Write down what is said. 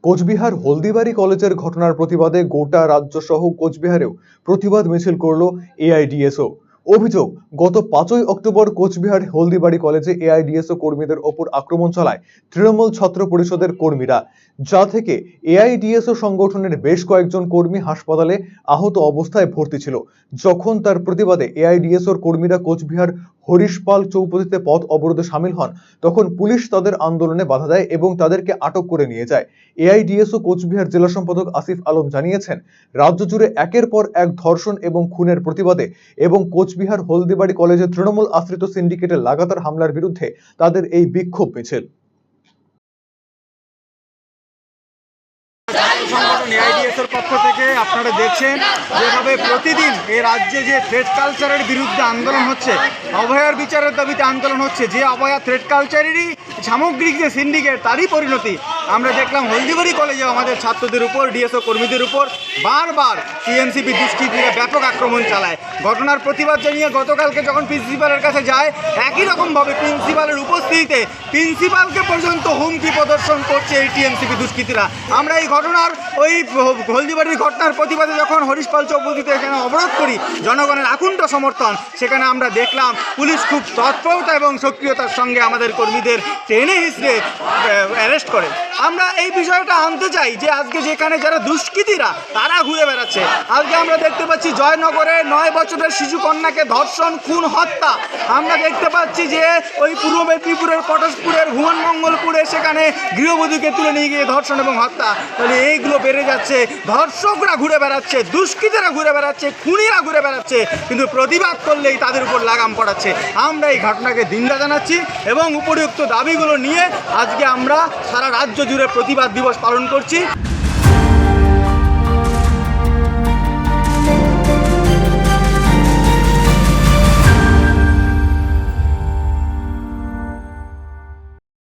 কোচবিহার হলদিবাড়ি কলেজের ঘটনার প্রতিবাদে গোটা রাজ্য সহ কোচবিহারেও প্রতিবাদ মিছিল করল এআইডিএসও। অভিযোগ, গত 5ই অক্টোবর কোচবিহার হলদিবাড়ি কলেজে এআইডিএসও কর্মীদের ওপর আক্রমণ চালায় তৃণমূল ছাত্র পরিষদের কর্মীরা, যা থেকে এআইডিএসও সংগঠনের বেশ কয়েকজন কর্মী হাসপাতালে আহত অবস্থায় ভর্তি ছিল। যখন তার প্রতিবাদে এআইডিএসওর কর্মীরা কোচবিহার হরিশপাল চৌপতিতে পথ অবরোধে সামিল হন, তখন পুলিশ তাদের আন্দোলনে বাধা দেয় এবং তাদেরকে আটক করে নিয়ে যায়। এআইডিএসও কোচবিহার জেলা সম্পাদক আসিফ আলম জানিয়েছেন, রাজ্য জুড়ে একের পর এক ধর্ষণ এবং খুনের প্রতিবাদে এবং কোচবিহার হলদিবাড়ি কলেজে তৃণমূল আশ্রিত সিন্ডিকেটের লাগাতার হামলার বিরুদ্ধে তাদের এই বিক্ষোভ মিছিল। সংগঠন এআইডিএসের পক্ষ থেকে আপনারা দেখছেন যেভাবে প্রতিদিন এই রাজ্যে যে থ্রেড কালচারের বিরুদ্ধে আন্দোলন হচ্ছে, অভয়ার বিচারের দাবিতে আন্দোলন হচ্ছে, যে অভয়া থ্রেড কালচারেরই সামগ্রিক যে সিন্ডিকেট তারই পরিণতি আমরা দেখলাম হলদিবাড়ি কলেজে আমাদের ছাত্রদের উপর, ডিএসও কর্মীদের উপর বারবার টিএমসিপি দুষ্কৃতীরা ব্যাপক আক্রমণ চালায়। ঘটনার প্রতিবাদ জানিয়ে গতকালকে যখন প্রিন্সিপালের কাছে যায়, একই রকমভাবে প্রিন্সিপালের উপস্থিতিতে প্রিন্সিপালকে পর্যন্ত হুমকি প্রদর্শন করছে এই টিএমসিপি দুষ্কৃতীরা। আমরা এই ঘটনার ওই হলদিবাড়ির ঘটনার প্রতিবাদে যখন হরিশপাল চৌপতিতে এখানে অবরোধ করি, জনগণের আকুণ্ঠ সমর্থন, সেখানে আমরা দেখলাম পুলিশ খুব তৎপরতা এবং সক্রিয়তার সঙ্গে আমাদের কর্মীদের টেনে হিঁচড়ে অ্যারেস্ট করে। আমরা এই বিষয়টা আনতে চাই যে আজকে যেখানে যারা দুষ্কৃতীরা তারা ঘুরে বেড়াচ্ছে, আজকে আমরা দেখতে পাচ্ছি জয়নগরে 9 বছরের শিশু কন্যাকে ধর্ষণ, খুন, হত্যা। আমরা দেখতে পাচ্ছি যে ওই পূর্ব মেদিনীপুরের পটশপুরের ভুবনমঙ্গলপুরে সেখানে গৃহবধূকে তুলে নিয়ে গিয়ে ধর্ষণ এবং হত্যা। তাহলে এইগুলো বেড়ে যাচ্ছে, ধর্ষকরা ঘুরে বেড়াচ্ছে, দুষ্কৃতীরা ঘুরে বেড়াচ্ছে, খুনিরা ঘুরে বেড়াচ্ছে, কিন্তু প্রতিবাদ করলেই তাদের উপর লাগাম পড়াচ্ছে। আমরা এই ঘটনাকে নিন্দা জানাচ্ছি এবং উপযুক্ত দাবিগুলো নিয়ে আজকে আমরা সারা রাজ্য জুড়ে প্রতিবাদ দিবস পালন করছি।